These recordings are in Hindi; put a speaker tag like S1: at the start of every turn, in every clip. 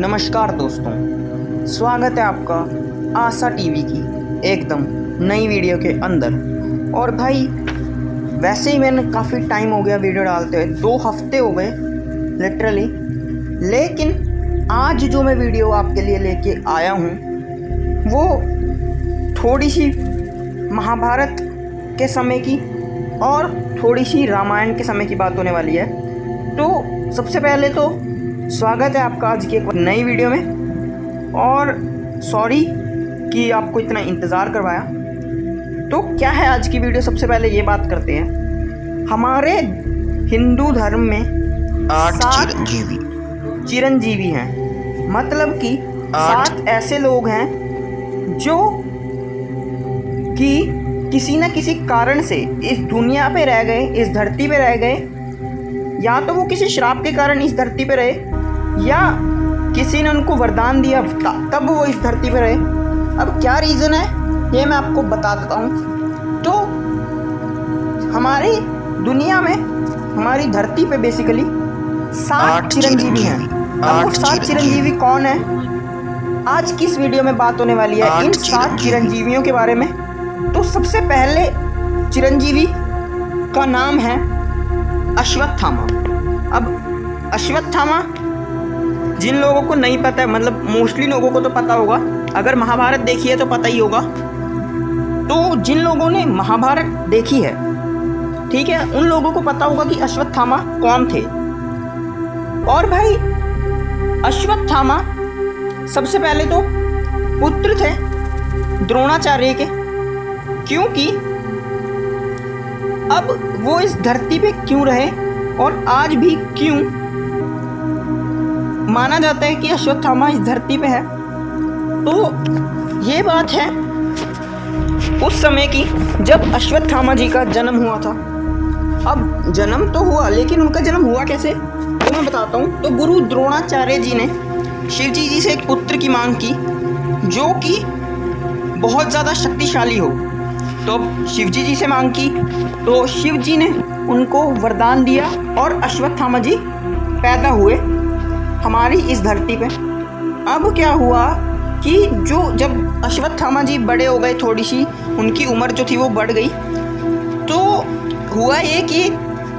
S1: नमस्कार दोस्तों, स्वागत है आपका आशा टीवी की एकदम नई वीडियो के अंदर। और भाई वैसे ही मैंने काफ़ी टाइम हो गया वीडियो डालते हुए, 2 हफ्ते हो गए लिटरली। लेकिन आज जो मैं वीडियो आपके लिए लेके आया हूँ वो थोड़ी सी महाभारत के समय की और थोड़ी सी रामायण के समय की बात होने वाली है। तो सबसे पहले तो स्वागत है आपका आज की एक नई वीडियो में, और सॉरी कि आपको इतना इंतज़ार करवाया। तो क्या है आज की वीडियो, सबसे पहले ये बात करते हैं। हमारे हिंदू धर्म में
S2: 8
S1: चिरंजीवी हैं, मतलब कि 7 ऐसे लोग हैं जो कि किसी न किसी कारण से इस दुनिया पे रह गए, इस धरती पे रह गए। या तो वो किसी श्राप के कारण इस धरती पे रहे, या किसी ने उनको वरदान दिया तब वो इस धरती पे रहे। अब क्या रीज़न है ये मैं आपको बता देता हूँ। तो हमारी दुनिया में, हमारी धरती पे बेसिकली 7 चिरंजीवी हैं। अब वो 7 चिरंजीवी कौन है, आज की इस वीडियो में बात होने वाली है इन 7 चिरंजीवियों के बारे में। तो सबसे पहले चिरंजीवी का नाम है अश्वत्थामा। अब अश्वत्थामा जिन लोगों को नहीं पता है, मतलब मोस्टली लोगों को तो पता होगा, अगर महाभारत देखी है तो पता ही होगा। तो जिन लोगों ने महाभारत देखी है, ठीक है, उन लोगों को पता होगा कि अश्वत्थामा कौन थे। और भाई अश्वत्थामा सबसे पहले तो पुत्र थे द्रोणाचार्य के, क्योंकि अब वो इस धरती पे क्यों रहे और आज भी क्यों माना जाता है कि अश्वत्थामा इस धरती पे है। तो ये बात है उस समय की जब अश्वत्थामा जी का जन्म हुआ था। अब जन्म तो हुआ, लेकिन उनका जन्म हुआ कैसे तो मैं बताता हूँ। तो गुरु द्रोणाचार्य जी ने शिवजी जी से एक पुत्र की मांग की जो कि बहुत ज़्यादा शक्तिशाली हो। तो अब शिवजी जी से मांग की तो शिव जी ने उनको वरदान दिया और अश्वत्थामा जी पैदा हुए हमारी इस धरती पे। अब क्या हुआ कि जब अश्वत्थामा जी बड़े हो गए, थोड़ी सी उनकी उम्र जो थी वो बढ़ गई, तो हुआ ये कि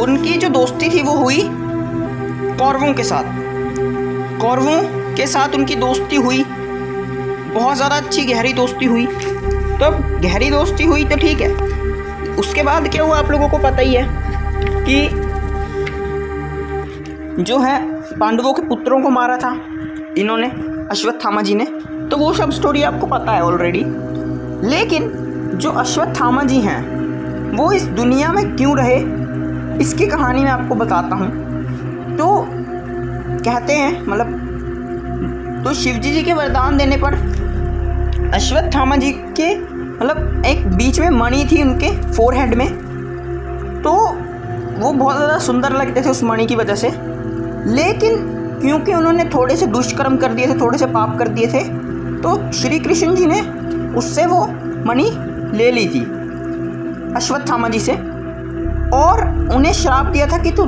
S1: उनकी जो दोस्ती थी वो हुई कौरवों के साथ। कौरवों के साथ उनकी दोस्ती हुई, बहुत ज़्यादा अच्छी गहरी दोस्ती हुई। तो अब गहरी दोस्ती हुई तो ठीक है, उसके बाद क्या हुआ आप लोगों को पता ही है कि जो है पांडवों के पुत्रों को मारा था इन्होंने, अश्वत्थामा जी ने। तो वो सब स्टोरी आपको पता है ऑलरेडी। लेकिन जो अश्वत्थामा जी हैं वो इस दुनिया में क्यों रहे, इसकी कहानी मैं आपको बताता हूँ। तो कहते हैं, मतलब तो शिवजी जी के वरदान देने पर अश्वत्थामा जी के, मतलब एक बीच में मणि थी उनके फोरहेड में, तो वो बहुत ज़्यादा सुंदर लगते थे उस मणि की वजह से। लेकिन क्योंकि उन्होंने थोड़े से दुष्कर्म कर दिए थे, थोड़े से पाप कर दिए थे, तो श्री कृष्ण जी ने उससे वो मणि ले ली थी अश्वत्थामा जी से, और उन्हें श्राप दिया था कि तू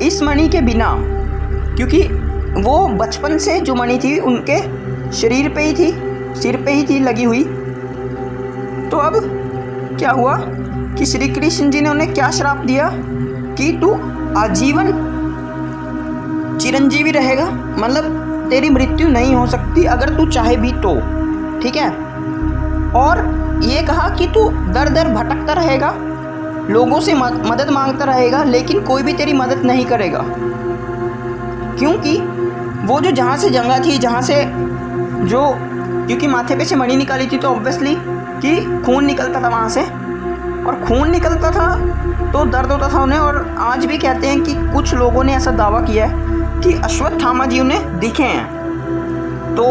S1: इस मणि के बिना, क्योंकि वो बचपन से जो मणि थी उनके शरीर पे ही थी, सिर पे ही थी लगी हुई। तो अब क्या हुआ कि श्री कृष्ण जी ने उन्हें क्या श्राप दिया कि तू आजीवन चिरंजीवी रहेगा, मतलब तेरी मृत्यु नहीं हो सकती अगर तू चाहे भी तो, ठीक है। और ये कहा कि तू दर दर भटकता रहेगा, लोगों से मदद मांगता रहेगा, लेकिन कोई भी तेरी मदद नहीं करेगा, क्योंकि वो जो जहाँ से जंगा थी, जहाँ से जो, क्योंकि माथे पे से मणि निकाली थी तो ऑब्वियसली कि खून निकलता था वहाँ से, और खून निकलता था तो दर्द होता था उन्हें। और आज भी कहते हैं कि कुछ लोगों ने ऐसा दावा किया है कि अश्वत्थामा जी उन्हें दिखे हैं। तो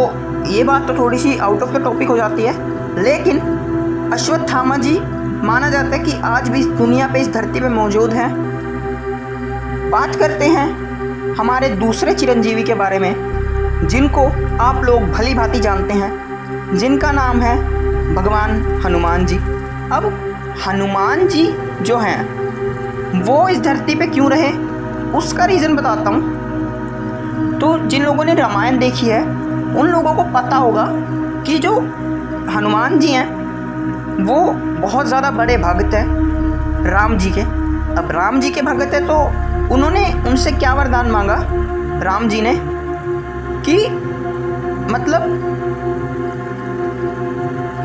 S1: ये बात तो थोड़ी सी आउट ऑफ द टॉपिक हो जाती है, लेकिन अश्वत्थामा जी माना जाता है कि आज भी इस दुनिया पे, इस धरती पे मौजूद हैं। बात करते हैं हमारे दूसरे चिरंजीवी के बारे में, जिनको आप लोग भली भांति जानते हैं, जिनका नाम है भगवान हनुमान जी। अब हनुमान जी जो हैं वो इस धरती पे क्यों रहे, उसका रीज़न बताता हूँ। तो जिन लोगों ने रामायण देखी है उन लोगों को पता होगा कि जो हनुमान जी हैं वो बहुत ज़्यादा बड़े भक्त हैं राम जी के। अब राम जी के भक्त है तो उन्होंने उनसे क्या वरदान मांगा राम जी ने कि मतलब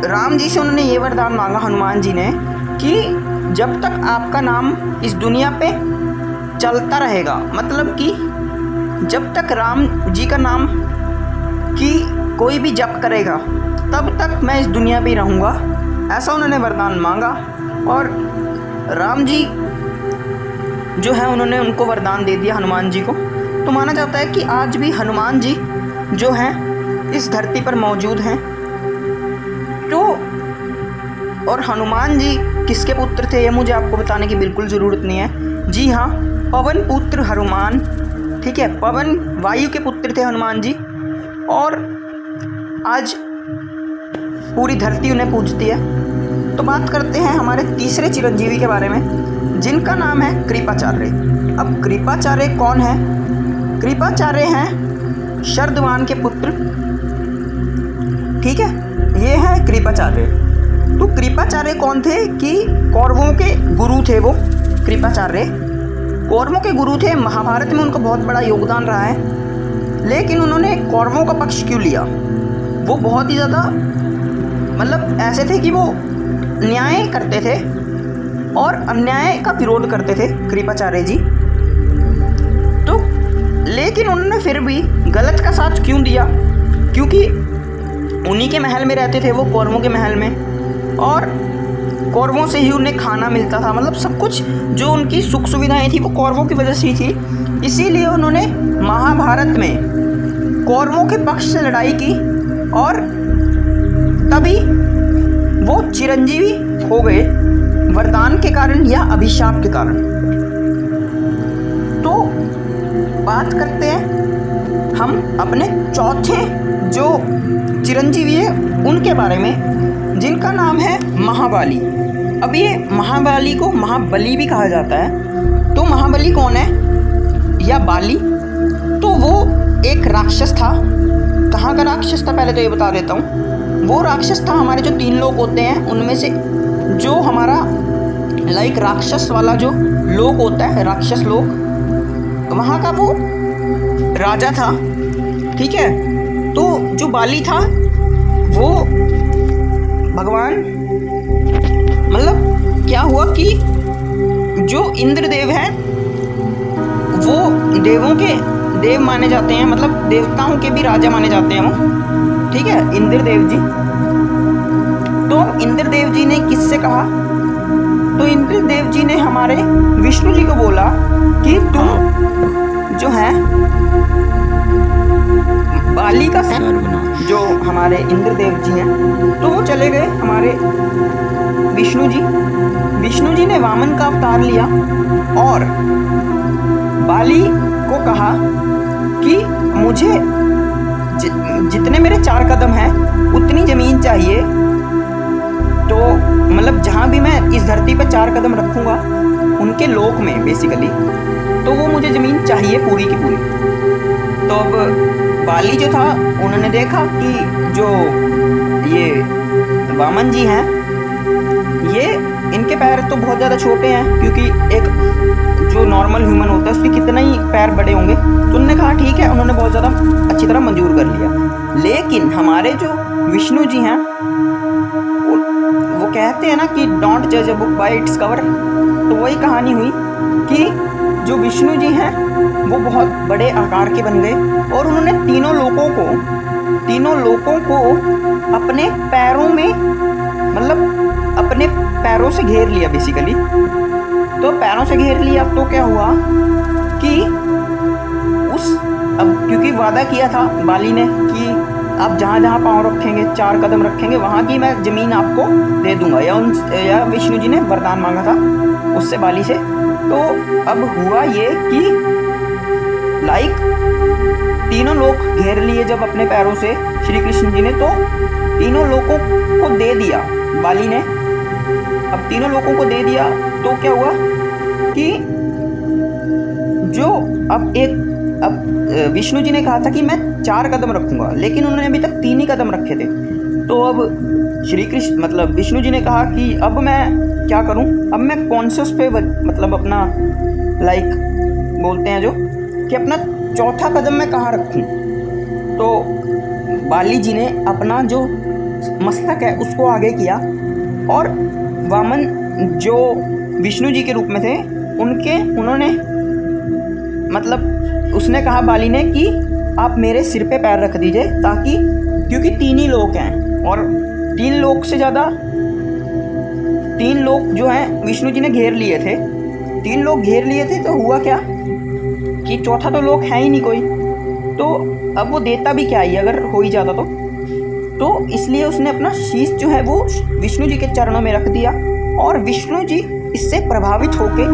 S1: राम जी से उन्होंने ये वरदान मांगा हनुमान जी ने कि जब तक आपका नाम इस दुनिया पे चलता रहेगा, मतलब कि जब तक राम जी का नाम की कोई भी जप करेगा तब तक मैं इस दुनिया पे ही रहूँगा, ऐसा उन्होंने वरदान मांगा। और राम जी जो है उन्होंने उनको वरदान दे दिया हनुमान जी को। तो माना जाता है कि आज भी हनुमान जी जो हैं इस धरती पर मौजूद हैं। तो और हनुमान जी किसके पुत्र थे ये मुझे आपको बताने की बिल्कुल ज़रूरत नहीं है। जी हाँ, पवन पुत्र हनुमान, ठीक है, पवन वायु के पुत्र थे हनुमान जी। और आज पूरी धरती उन्हें पूजती है। तो बात करते हैं हमारे तीसरे चिरंजीवी के बारे में जिनका नाम है कृपाचार्य। अब कृपाचार्य कौन है? कृपाचार्य हैं शरदवान के पुत्र, ठीक है, ये है कृपाचार्य। तो कृपाचार्य कौन थे कि कौरवों के गुरु थे वो। कृपाचार्य कौरवों के गुरु थे, महाभारत में उनका बहुत बड़ा योगदान रहा है। लेकिन उन्होंने कौरवों का पक्ष क्यों लिया? वो बहुत ही ज़्यादा मतलब ऐसे थे कि वो न्याय करते थे और अन्याय का विरोध करते थे कृपाचार्य जी। तो लेकिन उन्होंने फिर भी गलत का साथ क्यों दिया? क्योंकि उन्हीं के महल में रहते थे वो, कौरवों के महल में, और कौरवों से ही उन्हें खाना मिलता था। मतलब सब कुछ जो उनकी सुख सुविधाएं थी वो कौरवों की वजह से ही थी। इसीलिए उन्होंने महाभारत में कौरवों के पक्ष से लड़ाई की और तभी वो चिरंजीवी हो गए, वरदान के कारण या अभिशाप के कारण। तो बात करते हैं हम अपने चौथे जो चिरंजीवी है उनके बारे में जिनका नाम है महाबली। अब ये महाबली को महाबली भी कहा जाता है। तो महाबली कौन है या बाली? तो वो एक राक्षस था। कहाँ का राक्षस था पहले तो ये बता देता हूँ। वो राक्षस था हमारे जो 3 लोक होते हैं उनमें से जो हमारा लाइक राक्षस वाला जो लोक होता है, राक्षस लोक, वहाँ का वो राजा था, ठीक है। तो जो बाली था वो भगवान मतलब क्या हुआ कि जो इंद्रदेव है वो देवों के देव माने जाते हैं, मतलब देवताओं के भी राजा माने जाते हैं वो, ठीक है, इंद्रदेव जी। तो इंद्रदेव जी ने किससे कहा? तो इंद्रदेव जी ने हमारे विष्णु जी को बोला कि तुम जो है बाली का जो हमारे इंद्रदेव जी हैं तो वो चले गए हमारे विष्णु जी ने वामन का अवतार लिया और बाली को कहा कि मुझे जितने मेरे 4 कदम हैं उतनी ज़मीन चाहिए। तो मतलब जहाँ भी मैं इस धरती पर 4 कदम रखूँगा उनके लोक में बेसिकली, तो वो मुझे ज़मीन चाहिए पूरी की पूरी। तो अब बाली जो था उन्होंने देखा कि जो ये वामन जी हैं ये इनके पैर तो बहुत ज़्यादा छोटे हैं, क्योंकि एक जो नॉर्मल ह्यूमन होता है उसके कितना ही पैर बड़े होंगे। तो उन्होंने कहा ठीक है, उन्होंने बहुत ज़्यादा अच्छी तरह मंजूर कर लिया। लेकिन हमारे जो विष्णु जी हैं वो कहते हैं ना कि डोंट जज a book by its cover. तो वही कहानी हुई कि जो विष्णु जी हैं वो बहुत बड़े आकार के बन गए और उन्होंने तीनों लोकों को अपने पैरों में मतलब अपने पैरों से घेर लिया बेसिकली। तो पैरों से घेर लिया तो क्या हुआ कि अब क्योंकि वादा किया था बाली ने कि आप जहाँ जहाँ पाँव रखेंगे 4 कदम रखेंगे वहाँ की मैं ज़मीन आपको दे दूँगा, या विष्णु जी ने वरदान मांगा था उससे बाली से। तो अब हुआ ये कि लाइक तीनों लोग घेर लिए जब अपने पैरों से श्री कृष्ण जी ने, तो तीनों लोगों को दे दिया बाली ने। अब तीनों लोगों को दे दिया तो क्या हुआ कि जो अब एक अब विष्णु जी ने कहा था कि मैं 4 कदम रखूँगा, लेकिन उन्होंने अभी तक 3 ही कदम रखे थे। तो अब श्री कृष्ण मतलब विष्णु जी ने कहा कि अब मैं क्या करूं, अब मैं कौन से उस पर मतलब अपना बोलते हैं जो कि अपना 4था कदम मैं कहाँ रखूं। तो बाली जी ने अपना जो मस्तक है उसको आगे किया और वामन जो विष्णु जी के रूप में थे उन्होंने मतलब उसने कहा बाली ने कि आप मेरे सिर पे पैर रख दीजिए, ताकि क्योंकि 3 ही लोग हैं और 3 लोग से ज़्यादा 3 लोग जो हैं विष्णु जी ने घेर लिए थे। 3 लोग घेर लिए थे तो हुआ क्या कि चौथा तो लोग है ही नहीं कोई, तो अब वो देता भी क्या ही अगर हो ही जाता तो इसलिए उसने अपना शीश जो है वो विष्णु जी के चरणों में रख दिया और विष्णु जी इससे प्रभावित होके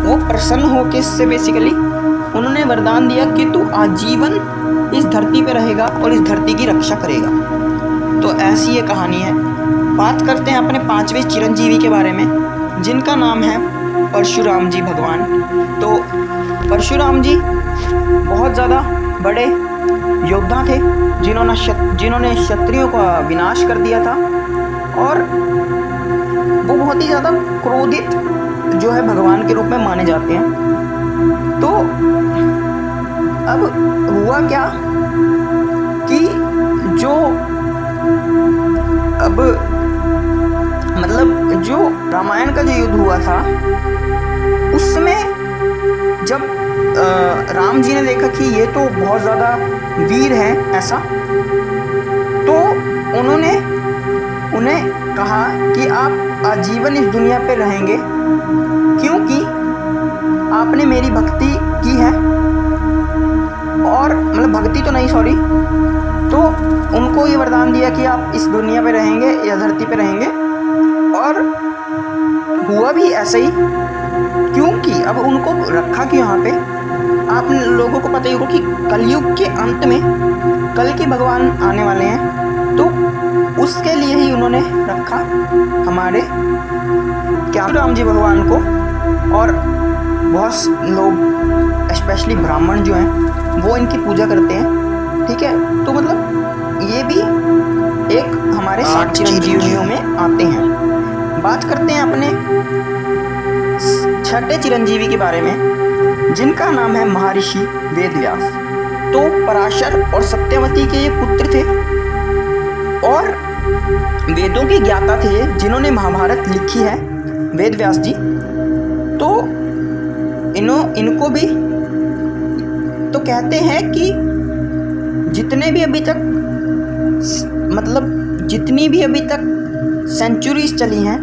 S1: वो प्रसन्न होके इससे बेसिकली उन्होंने वरदान दिया कि तू आजीवन इस धरती पे रहेगा और इस धरती की रक्षा करेगा। तो ऐसी ये कहानी है। बात करते हैं अपने 5वें चिरंजीवी के बारे में, जिनका नाम है परशुराम जी भगवान। तो परशुराम जी बहुत ज़्यादा बड़े योद्धा थे जिन्होंने क्षत्रियों का विनाश कर दिया था और वो बहुत ही ज़्यादा क्रोधित जो है भगवान के रूप में माने जाते हैं। तो अब हुआ क्या कि जो अब मतलब जो रामायण का जो युद्ध हुआ था उसमें जब राम जी ने देखा कि ये तो बहुत ज़्यादा वीर है ऐसा, तो उन्होंने उन्हें कहा कि आप आजीवन इस दुनिया पे रहेंगे क्योंकि आपने मेरी भक्ति की है, और मतलब भक्ति तो नहीं सॉरी, तो उनको ये वरदान दिया कि आप इस दुनिया पे रहेंगे या धरती पे रहेंगे। और हुआ भी ऐसा ही, क्योंकि अब उनको रखा कि यहाँ पे आप लोगों को पता ही होगा कि कलयुग के अंत में कल के भगवान आने वाले हैं, तो उसके लिए ही उन्होंने रखा हमारे क्या राम जी भगवान को। और बहुत लोग स्पेशली ब्राह्मण जो हैं वो इनकी पूजा करते हैं, ठीक है। तो मतलब ये भी एक हमारे 7 चिरंजीवियों में आते हैं। बात करते हैं अपने 6ठे चिरंजीवी के बारे में, जिनका नाम है महर्षि वेदव्यास। तो पराशर और सत्यवती के ये पुत्र थे और वेदों के ज्ञाता थे जिन्होंने महाभारत लिखी है, वेदव्यास जी। तो इनको भी तो कहते हैं कि जितनी भी अभी तक सेंचुरीज चली हैं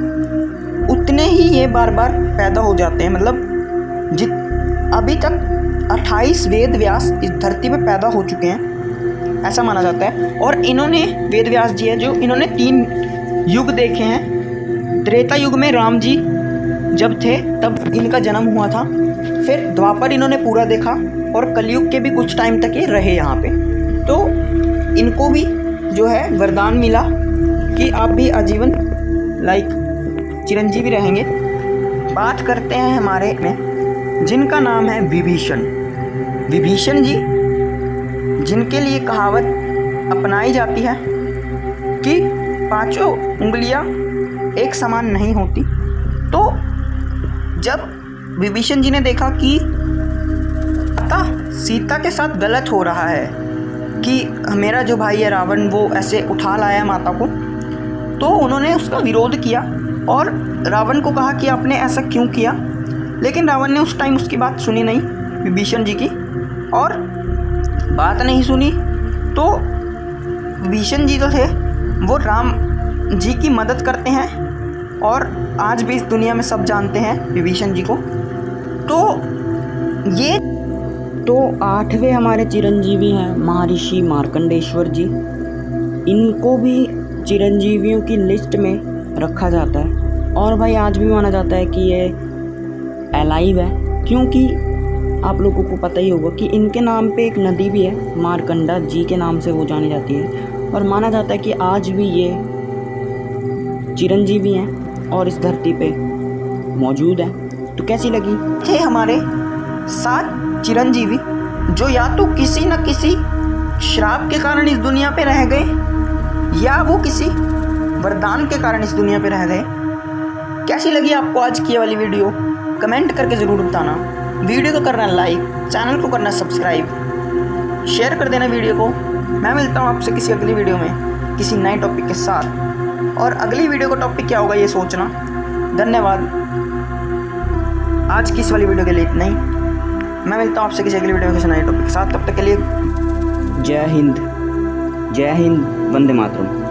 S1: उतने ही ये बार बार पैदा हो जाते हैं। मतलब अभी तक 28 वेद व्यास इस धरती पर पैदा हो चुके हैं ऐसा माना जाता है। और इन्होंने वेद व्यास जी है जो इन्होंने 3 युग देखे हैं। त्रेता युग में राम जी जब थे तब इनका जन्म हुआ था, फिर द्वापर इन्होंने पूरा देखा और कलयुग के भी कुछ टाइम तक ये रहे यहाँ पे। तो इनको भी जो है वरदान मिला कि आप भी आजीवन चिरंजीवी रहेंगे। बात करते हैं हमारे में, जिनका नाम है विभीषण। विभीषण जी, जिनके लिए कहावत अपनाई जाती है कि 5 उंगलियां एक समान नहीं होती। तो जब विभीषण जी ने देखा कि सीता के साथ गलत हो रहा है कि मेरा जो भाई है रावण वो ऐसे उठा लाया माता को, तो उन्होंने उसका विरोध किया और रावण को कहा कि आपने ऐसा क्यों किया। लेकिन रावण ने उस टाइम उसकी बात सुनी नहीं विभीषण जी की, और बात नहीं सुनी तो विभीषण जी जो थे वो राम जी की मदद करते हैं और आज भी इस दुनिया में सब जानते हैं विभीषण जी को। तो 8वें हमारे चिरंजीवी हैं महर्षि मार्कंडेश्वर जी। इनको भी चिरंजीवियों की लिस्ट में रखा जाता है और भाई आज भी माना जाता है कि ये अलाइव है, क्योंकि आप लोगों को पता ही होगा कि इनके नाम पे एक नदी भी है, मार्कंडा जी के नाम से वो जानी जाती है। और माना जाता है कि आज भी ये चिरंजीवी हैं और इस धरती पे मौजूद हैं। तो कैसी लगी थे हमारे 7 चिरंजीवी, जो या तो किसी न किसी श्राप के कारण इस दुनिया पे रह गए या वो किसी वरदान के कारण इस दुनिया पे रह गए। कैसी लगी आपको आज की ये वाली वीडियो, कमेंट करके ज़रूर बताना। वीडियो को करना लाइक, चैनल को करना सब्सक्राइब, शेयर कर देना वीडियो को। मैं मिलता हूँ आपसे किसी अगली वीडियो में किसी नए टॉपिक के साथ, और अगली वीडियो का टॉपिक क्या होगा ये सोचना। धन्यवाद। आज की इस वाली वीडियो के लिए इतना ही। मैं मिलता हूँ आपसे किसी अगली वीडियो में किसी नए टॉपिक के साथ। तब तक के लिए जय हिंद, वंदे मातरम।